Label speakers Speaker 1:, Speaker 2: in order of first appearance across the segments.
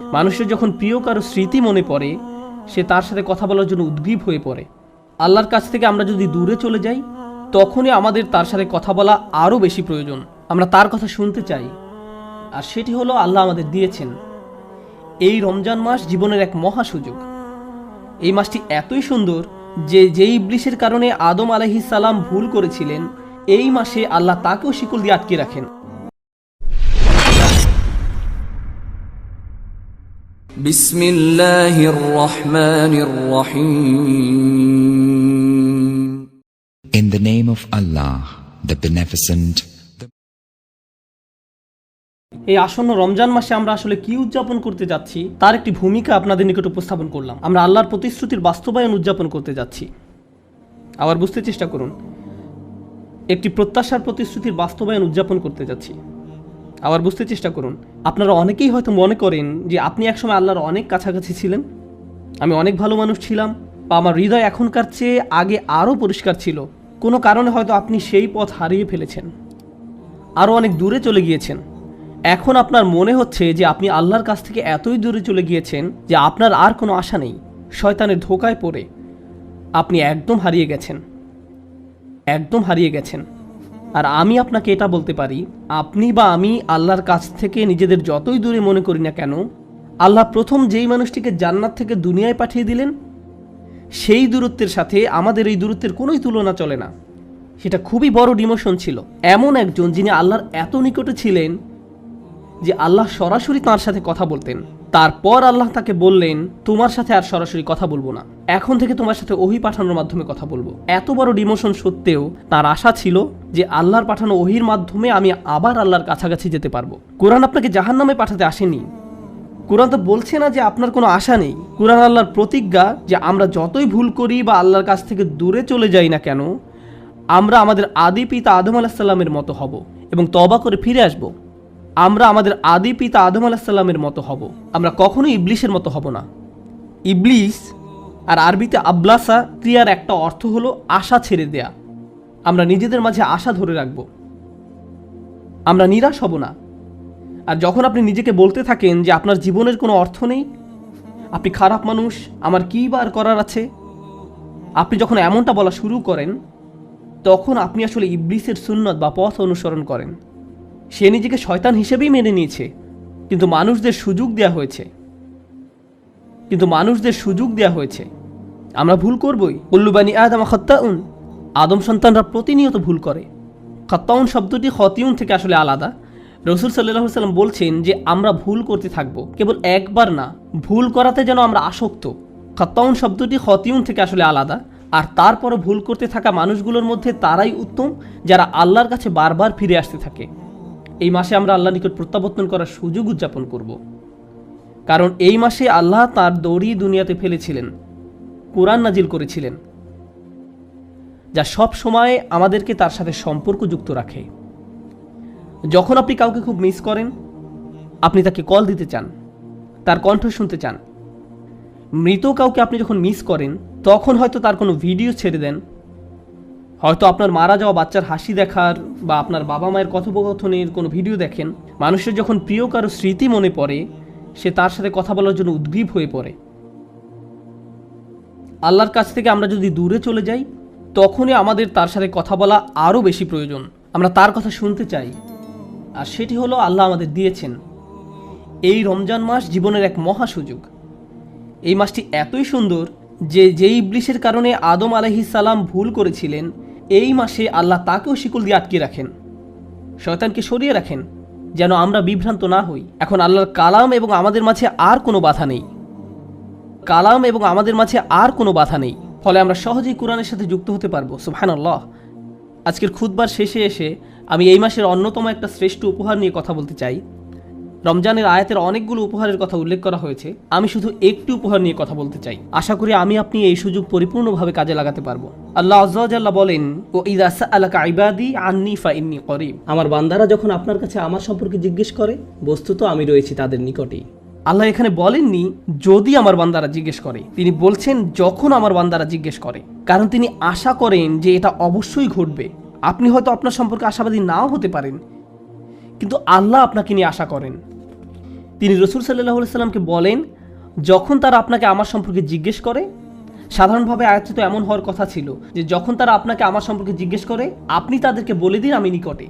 Speaker 1: মানুষের যখন প্রিয় কারো স্মৃতি মনে পড়ে, সে তার সাথে কথা বলার জন্য উদ্গ্রীব হয়ে পড়ে। আল্লাহর কাছ থেকে আমরা যদি দূরে চলে যাই, তখনই আমাদের তার সাথে কথা বলা আরও বেশি প্রয়োজন। আমরা তার কথা শুনতে চাই, আর সেটি হলো আল্লাহ আমাদের দিয়েছেন। এই রমজান মাস জীবনের এক মহা সুযোগ। এই মাসটি এতই সুন্দর যে যেই ইবলিসের কারণে আদম আলাইহিস সালাম ভুল করেছিলেন, এই মাসে আল্লাহ তাকেও শিকল দিয়ে আটকে রাখেন।
Speaker 2: বিসমিল্লাহির রহমানির রহিম।
Speaker 3: In the name of Allah, the Beneficent.
Speaker 1: এই আসন্ন রমজান মাসে আমরা আসলে কি উদযাপন করতে যাচ্ছি তার একটি ভূমিকা আপনাদের নিকট উপস্থাপন করলাম। আমরা আল্লাহর প্রতিশ্রুতির বাস্তবায়ন উদযাপন করতে যাচ্ছি। আবার বুঝতে চেষ্টা করুন, একটি প্রত্যাশার প্রতিশ্রুতির বাস্তবায়ন উদযাপন করতে যাচ্ছি। আবার বুঝতে চেষ্টা করুন, আপনারা অনেকেই হয়তো মনে করেন যে আপনি একসময় আল্লাহর অনেক কাছাকাছি ছিলেন, আমি অনেক ভালো মানুষ ছিলাম, বা আমার হৃদয় এখনকার চেয়ে আগে আরও পরিষ্কার ছিল। কোনো কারণে হয়তো আপনি সেই পথ হারিয়ে ফেলেছেন, আরও অনেক দূরে চলে গিয়েছেন। এখন আপনার মনে হচ্ছে যে আপনি আল্লাহর কাছ থেকে এতই দূরে চলে গিয়েছেন যে আপনার আর কোনো আশা নেই। শয়তানের ধোকায় পড়ে আপনি একদম হারিয়ে গেছেন, একদম হারিয়ে গেছেন। আর আমি আপনাকে এটা বলতে পারি, আপনি বা আমি আল্লাহর কাছ থেকে নিজেদের যতই দূরে মনে করি না কেন, আল্লাহ প্রথম যেই মানুষটিকে জান্নাত থেকে দুনিয়ায় পাঠিয়ে দিলেন, সেই দূরত্বের সাথে আমাদের এই দূরত্বের কোনোই তুলনা চলে না। সেটা খুবই বড় ডিমোশন ছিল। এমন একজন যিনি আল্লাহর এত নিকটে ছিলেন যে আল্লাহ সরাসরি তাঁর সাথে কথা বলতেন। তারপর আল্লাহ তাকে বললেন, তোমার সাথে আর সরাসরি কথা বলবো না, এখন থেকে তোমার সাথে ওহী পাঠানোর মাধ্যমে কথা বলবো। এত বড় ডিমোশন সত্ত্বেও তার আশা ছিল যে আল্লাহর পাঠানো ওহীর মাধ্যমে আমি আবার আল্লাহর কাছাকাছি যেতে পারবো। কোরআন আপনাকে জাহান্নামে পাঠাতে আসেনি। কোরআন তো বলছে না যে আপনার কোনো আশা নেই। কোরআন আল্লাহর প্রতিজ্ঞা যে আমরা যতই ভুল করি বা আল্লাহর কাছ থেকে দূরে চলে যাই না কেন, আমরা আমাদের আদি পিতা আদম আলাইহিস সালামের মতো হব এবং তওবা করে ফিরে আসব। আমরা আমাদের আদি পিতা আদম আলাইহিস সালামের মতো হব, আমরা কখনোই ইবলিসের মতো হব না। ইবলিস আর আরবিতে আবলাসা ক্রিয়ার একটা অর্থ হলো আশা ছেড়ে দেয়া। আমরা নিজেদের মাঝে আশা ধরে রাখব, আমরা নিরাশ হব না। আর যখন আপনি নিজেকে বলতে থাকেন যে আপনার জীবনের কোনো অর্থ নেই, আপনি খারাপ মানুষ, আমার কী বা আর করার আছে, আপনি যখন এমনটা বলা শুরু করেন, তখন আপনি আসলে ইবলিসের সুন্নত বা পথ অনুসরণ করেন। সে নিজেকে শয়তান হিসেবেই মেনে নিয়েছে, কিন্তু মানুষদের সুযোগ দেয়া হয়েছে। আমরা ভুল করবই। কুল্লু বানি আদম খাত্তাউন, আদম সন্তানরা প্রতিনিয়ত ভুল করে। খাত্তাউন শব্দটি খতিউন থেকে আসলে আলাদা। রাসূল সাল্লাল্লাহু আলাইহি সাল্লাম বলছেন যে আমরা ভুল করতে থাকবো, কেবল একবার না, ভুল করাতে যেন আমরা আসক্ত। খাত্তাউন শব্দটি খতিউন থেকে আসলে আলাদা। আর তারপরও ভুল করতে থাকা মানুষগুলোর মধ্যে তারাই উত্তম যারা আল্লাহর কাছে বারবার ফিরে আসতে থাকে। এই মাসে আমরা আল্লাহর নিকট প্রত্যাবর্তন করার সুযোগ উদযাপন করব, কারণ এই মাসে আল্লাহ তার দড়ি দুনিয়াতে ফেলেছিলেন, কোরআন নাজিল করেছিলেন, যা সব সময় আমাদেরকে তার সাথে সম্পর্ক যুক্ত রাখে। যখন আপনি কাউকে খুব মিস করেন, আপনি তাকে কল দিতে চান, তার কণ্ঠ শুনতে চান। মৃত কাউকে আপনি যখন মিস করেন, তখন হয়তো তার কোনো ভিডিও ছেড়ে দেন, হয়তো আপনার মারা যাওয়া বাচ্চার হাসি দেখার বা আপনার বাবা মায়ের কথোপকথনের কোনো ভিডিও দেখেন। মানুষের যখন প্রিয় কারো স্মৃতি মনে পড়ে, সে তার সাথে কথা বলার জন্য উদ্গ্রীব হয়ে পড়ে। আল্লাহর কাছ থেকে আমরা যদি দূরে চলে যাই, তখনই আমাদের তার সাথে কথা বলা আরও বেশি প্রয়োজন। আমরা তার কথা শুনতে চাই, আর সেটি হলো আল্লাহ আমাদের দিয়েছেন। এই রমজান মাস জীবনের এক মহা সুযোগ। এই মাসটি এতই সুন্দর যে যেই ইবলিসের কারণে আদম আলাইহিস সালাম ভুল করেছিলেন, এই মাসে আল্লাহ তাকেও শিকল দিয়ে আটকে রাখেন, শয়তানকে সরিয়ে রাখেন, যেন আমরা বিভ্রান্ত না হই। এখন আল্লাহর কালাম এবং আমাদের মাঝে আর কোনো বাধা নেই, ফলে আমরা সহজেই কোরআনের সাথে যুক্ত হতে পারবো। সুবহানাল্লাহ। আজকের খুতবার শেষে এসে আমি এই মাসের অন্যতম একটা শ্রেষ্ঠ উপহার নিয়ে কথা বলতে চাই। রমজানের আয়াতের অনেকগুলো উপহারের কথা উল্লেখ করা হয়েছে, আমি শুধু একটি উপহার নিয়ে কথা বলতে চাই। আশা করি আমি আপনি এই সুযোগ পরিপূর্ণভাবে কাজে লাগাতে পারবো। আল্লাহ আযজা ওয়া জাল্লা বলেন, ও ইযা সাআলাকা ইবাদি আন্নী ফাইন্নী করিব, আমার বান্দারা যখন আপনার কাছে আমার সম্পর্কে জিজ্ঞেস করে, বস্তুত আমি রয়েছি তাদের নিকটেই। আল্লাহ এখানে বলেননি যদি আমার বান্দারা জিজ্ঞেস করে, তিনি বলছেন যখন আমার বান্দারা জিজ্ঞেস করে, কারণ তিনি আশা করেন যে এটা অবশ্যই ঘটবে। আপনি হয়তো আপনার সম্পর্কে আশাবাদী নাও হতে পারেন, কিন্তু আল্লাহ আপনাকে নিয়ে আশা করেন। তিনি রাসূল সাল্লাল্লাহু আলাইহি সাল্লামকে বলেন, যখন তারা আপনাকে আমার সম্পর্কে জিজ্ঞেস করে, সাধারণভাবে আয়াতটি তো এমন হওয়ার কথা ছিল যে যখন তারা আপনাকে আমার সম্পর্কে জিজ্ঞেস করে আপনি তাদেরকে বলে দিন আমি নিকটে।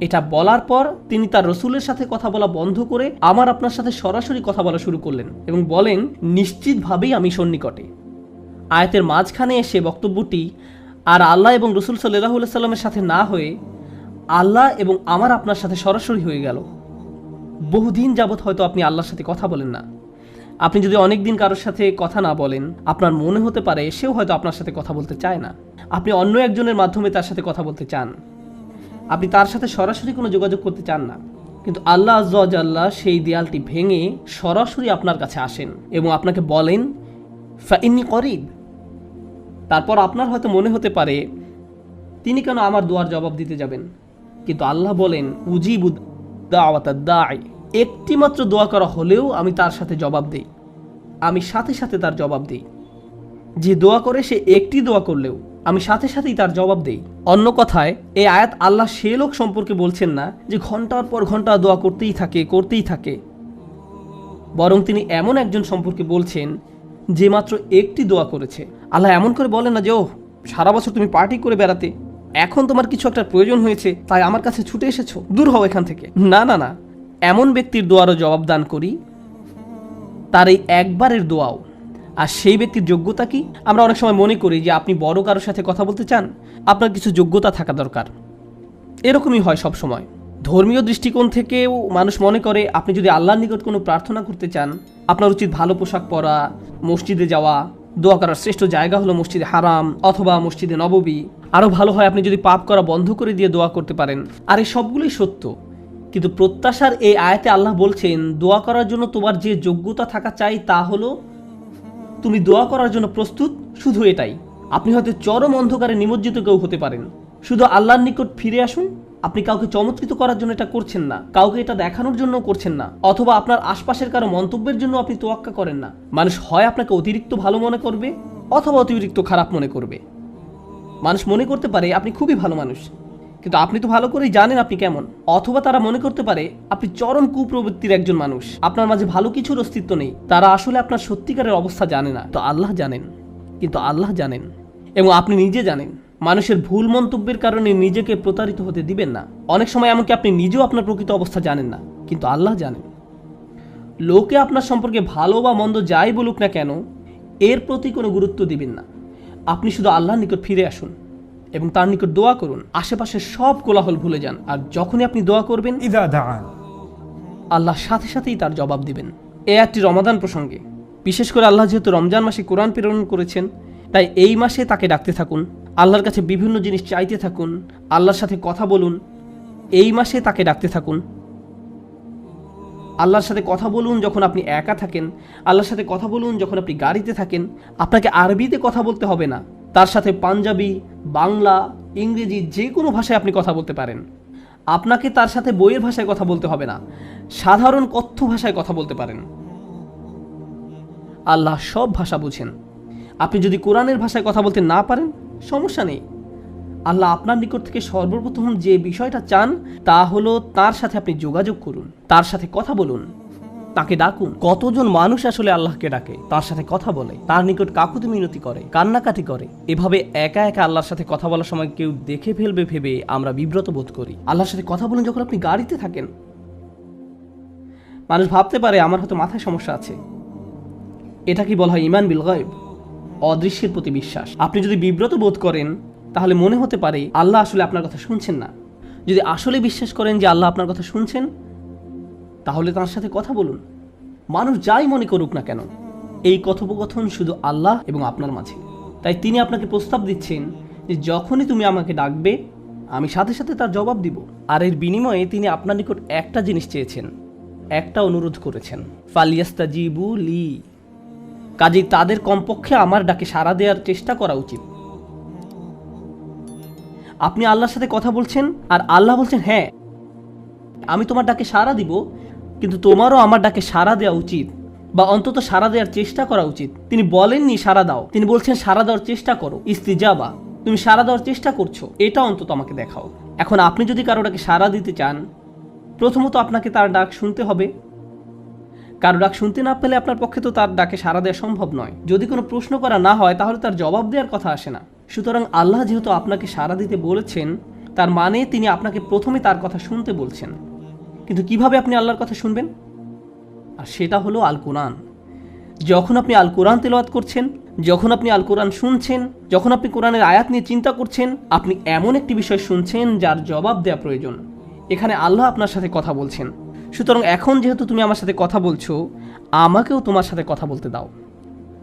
Speaker 1: এটা বলার পর তিনি তার রসুলের সাথে কথা বলা বন্ধ করে আমার আপনার সাথে সরাসরি কথা বলা শুরু করলেন এবং বলেন, নিশ্চিতভাবেই আমি সন্নিকটে। আয়াতের মাঝখানে এসে বক্তব্যটি আর আল্লাহ এবং রসুল সাল্লাল্লাহু আলাইহি সাল্লামের সাথে না হয়ে আল্লাহ এবং আমার আপনার সাথে সরাসরি হয়ে গেল। বহুদিন যাবৎ হয়তো আপনি আল্লাহর সাথে কথা বলেন না। আপনি যদি অনেক দিন কারোর সাথে কথা না বলেন, আপনার মনে হতে পারে সেও হয়তো আপনার সাথে কথা বলতে চায় না। আপনি অন্য একজনের মাধ্যমে তার সাথে কথা বলতে চান, আপনি তার সাথে সরাসরি কোনো যোগাযোগ করতে চান না। কিন্তু আল্লাহ আযজা ওয়া জাল্লা সেই দেয়ালটি ভেঙে সরাসরি আপনার কাছে আসেন এবং আপনাকে বলেন, ফাইন্নী করিব। তারপর আপনার হয়তো মনে হতে পারে তিনি কেন আমার দোয়ার জবাব দিতে যাবেন, কিন্তু আল্লাহ বলেন, উজিবু দাওয়াতাদ দাঈ। একটি মাত্র দোয়া করা হলেও আমি তার সাথে জবাব দেই, আমি সাথে সাথে তার জবাব দেই। যে দোয়া করে সে একটি দোয়া করলেও আমি সাথে সাথেই তার জবাব দেই। অন্য কথায় এই আয়াত আল্লাহ সে লোক সম্পর্কে বলছেন না যে ঘন্টার পর ঘন্টা দোয়া করতেই থাকে, বরং তিনি এমন একজন সম্পর্কে বলছেন যে মাত্র একটি দোয়া করেছে। আল্লাহ এমন করে বলেন না যে ও সারা বছর তুমি পার্টি করে বেড়াতে, এখন তোমার কিছু একটা প্রয়োজন হয়েছে তাই আমার কাছে ছুটে এসেছো, দূর হও এখান থেকে। না না না, এমন ব্যক্তির দোয়ারও জবাব দান করি, তার এই একবারের দোয়াও। আর সেই ব্যক্তির যোগ্যতা কি? আমরা অনেক সময় মনে করি যে আপনি বড় কারোর সাথে কথা বলতে চান, আপনার কিছু যোগ্যতা থাকা দরকার। এরকমই হয় সব সময়। ধর্মীয় দৃষ্টিকোণ থেকেও মানুষ মনে করে আপনি যদি আল্লাহর নিকট কোনো প্রার্থনা করতে চান, আপনার উচিত ভালো পোশাক পরা, মসজিদে যাওয়া, দোয়া করার শ্রেষ্ঠ জায়গা হলো মসজিদে হারাম অথবা মসজিদে নববী। আরও ভালো হয় আপনি যদি পাপ করা বন্ধ করে দিয়ে দোয়া করতে পারেন। আর এই সবগুলোই সত্য, কিন্তু প্রত্যাশার এই আয়াতে আল্লাহ বলছেন, দোয়া করার জন্য তোমার যে যোগ্যতা থাকা চাই তা হলো তুমি দোয়া করার জন্য প্রস্তুত, শুধু এটাই। আপনি হয়তো চরম অন্ধকারে নিমজ্জিত কেউ হতে পারেন, শুধু আল্লাহর নিকট ফিরে আসুন। আপনি কাউকে চমৎকৃত করার জন্য এটা করছেন না, কাউকে এটা দেখানোর জন্য করছেন না, অথবা আপনার আশপাশের কারো মন্তব্যের জন্য আপনি তোয়াক্কা করেন না। মানুষ হয় আপনাকে অতিরিক্ত ভালো মনে করবে অথবা অতিরিক্ত খারাপ মনে করবে। মানুষ মনে করতে পারে আপনি খুবই ভালো মানুষ, কিন্তু আপনি তো ভালো করেই জানেন আপনি কেমন। অথবা তারা মনে করতে পারে আপনি চরম কুপ্রবৃত্তির একজন মানুষ, আপনার মাঝে ভালো কিছুর অস্তিত্ব নেই। তারা আসলে আপনার সত্যিকারের অবস্থা জানে না। তো আল্লাহ জানেন, কিন্তু আল্লাহ জানেন এবং আপনি নিজে জানেন। মানুষের ভুল মন্তব্যের কারণে নিজেকে প্রতারিত হতে দিবেন না। অনেক সময় এমনকি আপনি নিজেও আপনার প্রকৃত অবস্থা জানেন না, কিন্তু আল্লাহ জানেন। লোকে আপনার সম্পর্কে ভালো বা মন্দ যাই বলুক না কেন, এর প্রতি কোনো গুরুত্ব দিবেন না। আপনি শুধু আল্লাহর নিকট ফিরে আসুন এবং তার নিকট দোয়া করুন। আশেপাশের সব কোলাহল ভুলে যান। আর যখনই আপনি দোয়া করবেন,
Speaker 4: ইযা দাআন,
Speaker 1: আল্লাহ সাথে সাথেই তার জবাব দিবেন। এ একটি রমাদান প্রসঙ্গে, বিশেষ করে আল্লাহ যেহেতু রমজান মাসে কোরআন প্রেরণ করেছেন, তাই এই মাসে তাকে ডাকতে থাকুন, আল্লাহর কাছে বিভিন্ন জিনিস চাইতে থাকুন, আল্লাহর সাথে কথা বলুন। এই মাসে তাকে ডাকতে থাকুন, আল্লাহর সাথে কথা বলুন যখন আপনি একা থাকেন, আল্লাহর সাথে কথা বলুন যখন আপনি গাড়িতে থাকেন। আপনাকে আরবিতে কথা বলতে হবে না, তার সাথে পাঞ্জাবি, বাংলা, ইংরেজি যে কোনো ভাষায় আপনি কথা বলতে পারেন। আপনাকে তার সাথে বইয়ের ভাষায় কথা বলতে হবে না, সাধারণ কথ্য ভাষায় কথা বলতে পারেন। আল্লাহ সব ভাষা বুঝেন। আপনি যদি কোরআনের ভাষায় কথা বলতে না পারেন, সমস্যা নেই। আল্লাহ আপনার নিকট থেকে সর্বপ্রথম যে বিষয়টা চান তা হলো তার সাথে আপনি যোগাযোগ করুন, তার সাথে কথা বলুন, তাকে ডাকুন। কতজন মানুষ আসলে আল্লাহকে ডাকে, তার সাথে কথা বলে, তার নিকট কাকুতি মিনতি করে, কান্নাকাটি করে। এভাবে একা একা আল্লাহর সাথে কথা বলার সময় কেউ দেখে ফেলবে ভেবে আমরা বিব্রত বোধ করি। আল্লাহর সাথে কথা বলুন যখন আপনি গাড়িতে থাকেন। মানুষ ভাবতে পারে আমার হয়তো মাথায় সমস্যা আছে। এটা কি বলা হয় ঈমান বিল গায়ব, অদৃশ্যের প্রতি বিশ্বাস। আপনি যদি বিব্রত বোধ করেন তাহলে মনে হতে পারে আল্লাহ আসলে আপনার কথা শুনছেন না। যদি আসলে বিশ্বাস করেন যে আল্লাহ আপনার কথা শুনছেন, তাহলে তার সাথে কথা বলুন। মানুষ যাই মনে করুক না কেন, এই কথোপকথন শুধু আল্লাহ এবং আপনার মাঝে। তাই তিনি আপনাকে প্রস্তাব দিচ্ছেন যে যখনই তুমি আমাকে ডাকবে, আমি সাথে সাথে তার জবাব দিব। আর এর বিনিময়ে তিনি আপনার নিকট একটা জিনিস চেয়েছেন, একটা অনুরোধ করেছেন, ফালিয়াস্তাজিবু লি। কাজেই তাদের কমপক্ষে আমার ডাকে সাড়া দেওয়ার চেষ্টা করা উচিত। আপনি আল্লাহর সাথে কথা বলছেন আর আল্লাহ বলছেন, হ্যাঁ আমি তোমার ডাকে সাড়া দিব, কিন্তু তোমারও আমার ডাকে সাড়া দেওয়া উচিত, বা অন্তত সাড়া দেওয়ার চেষ্টা করা উচিত। তিনি বলেননি সাড়া দাও, তিনি বলছেন সাড়া দেওয়ার চেষ্টা করো। ইস্তিজাবা, তুমি সাড়া দেওয়ার চেষ্টা করছো, এটা অন্তত আমাকে দেখাও। এখন আপনি যদি কারো ডাকে সাড়া দিতে চান, প্রথমত আপনাকে তার ডাক শুনতে হবে, কারো ডাক শুনতে না পেলে আপনার পক্ষে তো তার ডাকে সাড়া দেওয়া সম্ভব নয়। যদি কোনো প্রশ্ন করা না হয় তাহলে তার জবাব দেওয়ার কথা আসে না। সুতরাং আল্লাহ যেহেতু আপনাকে সাড়া দিতে বলেছেন, তার মানে তিনি আপনাকে প্রথমে তার কথা শুনতে বলছেন। কিন্তু কিভাবে আপনি আল্লাহর কথা শুনবেন? আর সেটা হলো আল কোরআন। যখন আপনি আল কোরআন তেলাওয়াত করছেন, যখন আপনি আল কোরআন শুনছেন, যখন আপনি কোরআনের আয়াত নিয়ে চিন্তা করছেন, আপনি এমন একটি বিষয় শুনছেন যার জবাব দেওয়া প্রয়োজন। এখানে আল্লাহ আপনার সাথে কথা বলছেন। সুতরাং এখন যেহেতু তুমি আমার সাথে কথা বলছো, আমাকেও তোমার সাথে কথা বলতে দাও।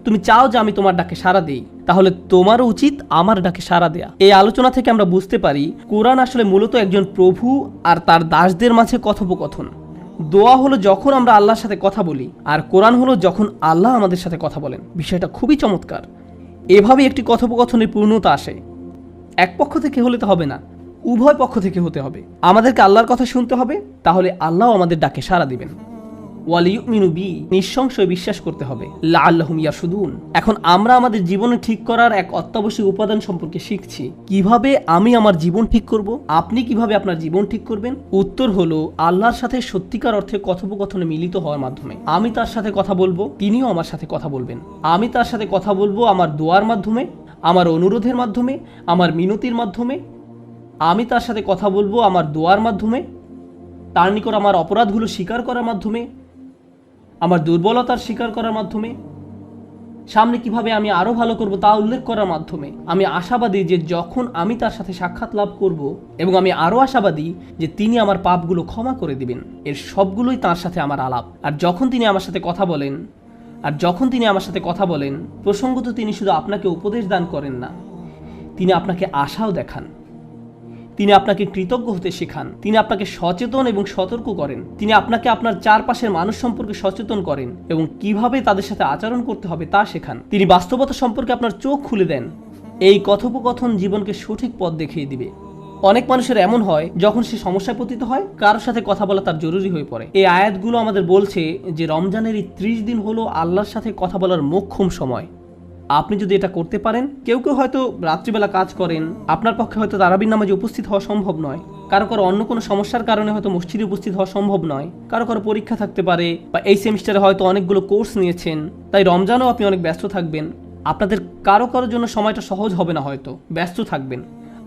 Speaker 1: তুমি চাও যে আমি তোমার ডাকে সাড়া দিই, তাহলে তোমারও উচিত আমার ডাকে সাড়া দেয়া। এই আলোচনা থেকে আমরা বুঝতে পারি কোরআন আসলে মূলত একজন প্রভু আর তার দাসদের মাঝে কথোপকথন। দোয়া হলো যখন আমরা আল্লাহর সাথে কথা বলি, আর কোরআন হলো যখন আল্লাহ আমাদের সাথে কথা বলেন। বিষয়টা খুবই চমৎকার। এভাবে একটি কথোপকথনের পূর্ণতা আসে। এক পক্ষ থেকে হলে তো হবে না, উভয় পক্ষ থেকে হতে হবে। আমাদেরকে আল্লাহর কথা শুনতে হবে, তাহলে আল্লাহ আমাদের ডাকে সাড়া দিবেন। ওয়ালিউমিনু বি, নিঃসংশয় বিশ্বাস করতে হবে। লাআল্লাহুম ইয়ারশুদুন। এখন আমরা আমাদের জীবনে ঠিক করার এক অত্যাবশ্যক উপাদান সম্পর্কে শিখছি। কিভাবে আমি আমার জীবন ঠিক করব? আপনি কিভাবে আপনার জীবন ঠিক করবেন? উত্তর হলো আল্লাহর সাথে সত্যিকার অর্থে কথোপকথনে মিলিত হওয়ার মাধ্যমে। আমি তার সাথে কথা বলবো, তিনিও আমার সাথে কথা বলবেন। আমি তার সাথে কথা বলবো আমার দোয়ার মাধ্যমে, আমার অনুরোধের মাধ্যমে, আমার মিনতির মাধ্যমে। আমি তার সাথে কথা বলবো আমার দোয়ার মাধ্যমে, তার নিকট আমার অপরাধগুলো স্বীকার করার মাধ্যমে, আমার দুর্বলতার স্বীকার করার মাধ্যমে, সামনে কিভাবে আমি আরো ভালো করব তা উল্লেখ করার মাধ্যমে। আমি আশাবাদী যে যখন আমি তার সাথে সাক্ষাৎ লাভ করব, এবং আমি আরো আশাবাদী যে তিনি আমার পাপগুলো ক্ষমা করে দিবেন। এর সবগুলোই তার সাথে আমার আলাপ। আর যখন তিনি আমার সাথে কথা বলেন, প্রসঙ্গত তিনি শুধু আপনাকে উপদেশ দান করেন না, তিনি আপনাকে আশাও দেখান। তিনি আপনাকে কৃতজ্ঞ হতে শেখান। তিনি আপনাকে সচেতন এবং সতর্ক করেন। তিনি আপনাকে আপনার চারপাশের মানুষ সম্পর্কে সচেতন করেন এবং কিভাবে তাদের সাথে আচরণ করতে হবে তা শেখান। তিনি বাস্তবতা সম্পর্কে আপনার চোখ খুলে দেন। এই কথোপকথন জীবনকে সঠিক পথ দেখিয়ে দিবে। অনেক মানুষের এমন হয়, যখন সে সমস্যায় পতিত হয়, কারোর সাথে কথা বলা তার জরুরি হয়ে পড়ে। এই আয়াতগুলো আমাদের বলছে যে রমজানের এই 30 দিন হলো আল্লাহর সাথে কথা বলার মোক্ষম সময়। আপনি যদি এটা করতে পারেন, কেউ কেউ হয়তো রাত্রিবেলা কাজ করেন, আপনার পক্ষে হয়তো তারাবির নামাজে উপস্থিত হওয়া সম্ভব নয়, কারো কারো অন্য কোনো সমস্যার কারণে হয়তো মসজিদে উপস্থিত হওয়া সম্ভব নয়, কারো কারো পরীক্ষা থাকতে পারে, বা এই সেমিস্টারে হয়তো অনেকগুলো কোর্স নিয়েছেন, তাই রমজানেও আপনি অনেক ব্যস্ত থাকবেন। আপনাদের কারো কারোর জন্য সময়টা সহজ হবে না, হয়তো ব্যস্ত থাকবেন।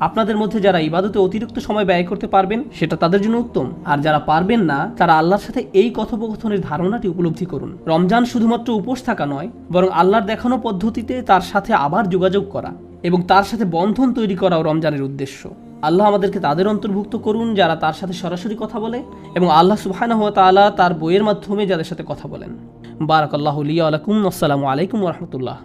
Speaker 1: আপনাদের মধ্যে যারা ইবাদতে অতিরিক্ত সময় ব্যয় করতে পারবেন, সেটা তাদের জন্য উত্তম। আর যারা পারবেন না, তারা আল্লাহর সাথে এই কথোপকথনের ধারণাটি উপলব্ধি করুন। রমজান শুধুমাত্র উপোস থাকা নয়, বরং আল্লাহর দেখানো পদ্ধতিতে তার সাথে আবার যোগাযোগ করা এবং তার সাথে বন্ধন তৈরি করাও রমজানের উদ্দেশ্য। আল্লাহ আমাদেরকে তাদের অন্তর্ভুক্ত করুন যারা তার সাথে সরাসরি কথা বলে, এবং আল্লাহ সুবহানাহু ওয়া তাআলা তার বইয়ের মাধ্যমে যাদের সাথে কথা বলেন। বারাকাল্লাহু লি ওয়া লাকুম। আসসালামু আলাইকুম ওয়া রাহমাতুল্লাহ।